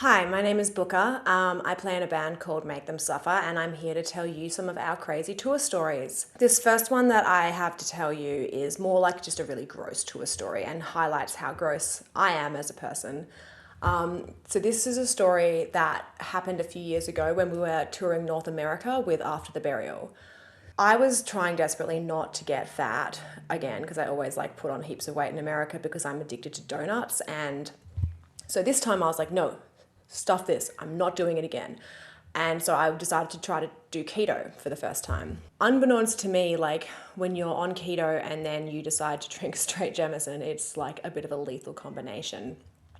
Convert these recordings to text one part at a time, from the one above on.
Hi, my name is Booker. I play in a band called Make Them Suffer, and I'm here to tell you some of our crazy tour stories. This first one that I have to tell you is more like just a really gross tour story and highlights how gross I am as a person. So this is a story that happened a few years ago when we were touring North America with After the Burial. I was trying desperately not to get fat again because I always put on heaps of weight in America because I'm addicted to donuts, and so this time I was like, no, stuff this. I'm not doing it again. And so I decided to try to do keto for the first time. Unbeknownst to me, when you're on keto and then you decide to drink straight Jameson, it's like a bit of a lethal combination.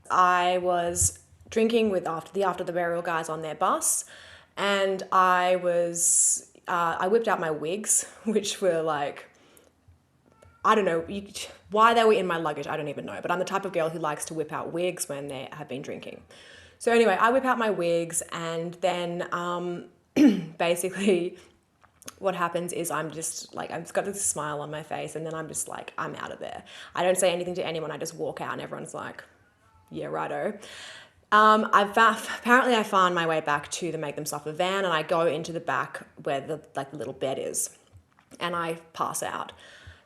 I was drinking with After the Burial guys on their bus, and I whipped out my wigs, which were I don't know why they were in my luggage. I don't even know. But I'm the type of girl who likes to whip out wigs when they have been drinking. So anyway, I whip out my wigs, and then basically what happens is I'm just I've got this smile on my face, and then I'm just I'm out of there. I don't say anything to anyone. I just walk out, and everyone's like, yeah, righto. Apparently I found my way back to the Make Them Suffer van, and I go into the back where the little bed is, and I pass out.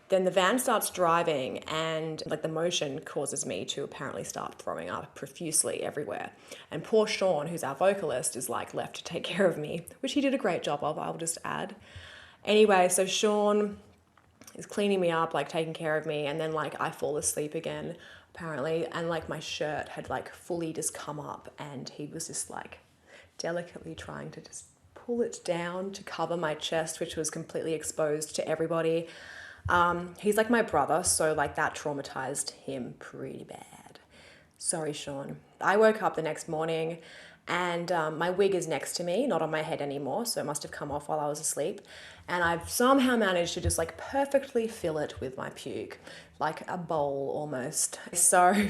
Then the van starts driving, and the motion causes me to apparently start throwing up profusely everywhere. And poor Sean, who's our vocalist, is left to take care of me, which he did a great job of, I'll just add. Anyway, so Sean is cleaning me up, taking care of me, and then I fall asleep again, apparently, and my shirt had fully just come up, and he was just delicately trying to just pull it down to cover my chest, which was completely exposed to everybody. He's my brother, so that traumatized him pretty bad. Sorry, Sean. I woke up the next morning, and my wig is next to me, not on my head anymore, so it must have come off while I was asleep. And I've somehow managed to just perfectly fill it with my puke, like a bowl almost. So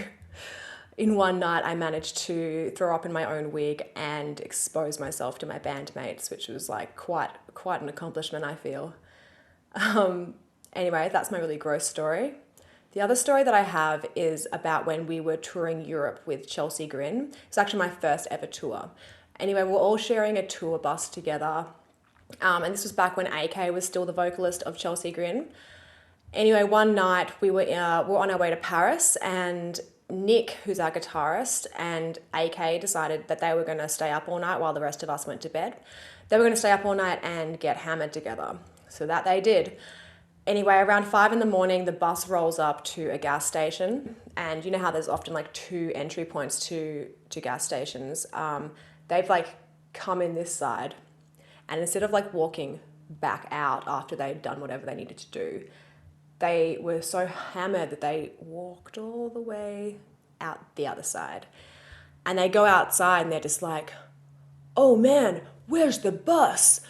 in one night I managed to throw up in my own wig and expose myself to my bandmates, which was quite an accomplishment, I feel. Anyway, that's my really gross story. The other story that I have is about when we were touring Europe with Chelsea Grin. It's actually my first ever tour. Anyway, we're all sharing a tour bus together. And this was back when AK was still the vocalist of Chelsea Grin. Anyway, one night we were on our way to Paris, and Nick, who's our guitarist, and AK decided that they were going to stay up all night while the rest of us went to bed. They were going to stay up all night and get hammered together. So that they did. Anyway, around 5 a.m, the bus rolls up to a gas station, and you know how there's often two entry points to gas stations. They've come in this side, and instead of walking back out after they'd done whatever they needed to do, they were so hammered that they walked all the way out the other side. And they go outside, and they're just oh man, where's the bus?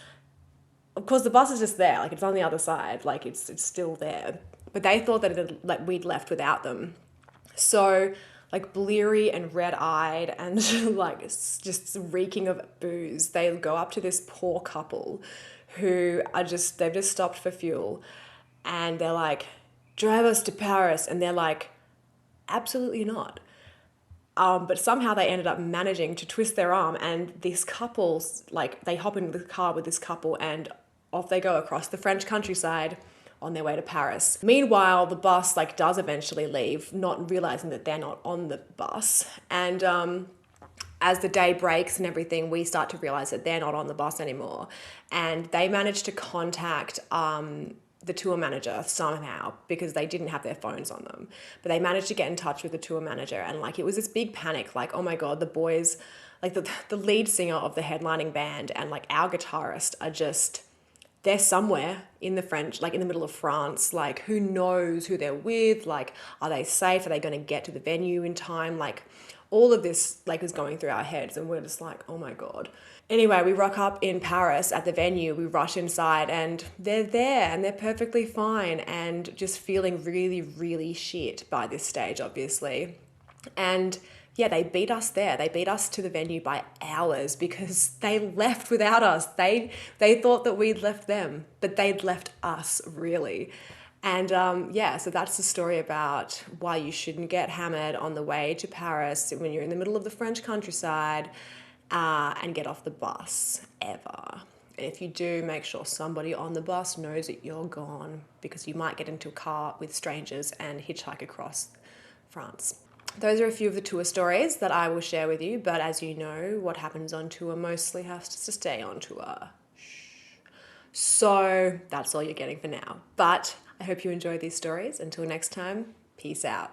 Of course, the bus is just there, it's on the other side, it's still there. But they thought that we'd left without them. So, bleary and red-eyed and just reeking of booze, they go up to this poor couple who they've just stopped for fuel, and they're drive us to Paris, and they're absolutely not. But somehow they ended up managing to twist their arm, and this couple, they hop in the car with this couple, and off they go across the French countryside on their way to Paris. Meanwhile, the bus does eventually leave, not realizing that they're not on the bus. And as the day breaks and everything, we start to realize that they're not on the bus anymore. And they managed to contact the tour manager somehow, because they didn't have their phones on them. But they managed to get in touch with the tour manager, and it was this big panic, oh my God, the boys, the lead singer of the headlining band and our guitarist are just, they're somewhere in the French, in the middle of France, who knows who they're with, are they safe? Are they going to get to the venue in time? All of this, is going through our heads, and we're just oh my God. Anyway, we rock up in Paris at the venue, we rush inside, and they're there, and they're perfectly fine, and just feeling really, really shit by this stage, obviously. And yeah, they beat us there. They beat us to the venue by hours because they left without us. They thought that we'd left them, but they'd left us, really. And yeah, so that's the story about why you shouldn't get hammered on the way to Paris when you're in the middle of the French countryside, and get off the bus ever. And if you do, make sure somebody on the bus knows that you're gone, because you might get into a car with strangers and hitchhike across France. Those are a few of the tour stories that I will share with you, but as you know, what happens on tour mostly has to stay on tour. So that's all you're getting for now. But I hope you enjoyed these stories. Until next time, peace out.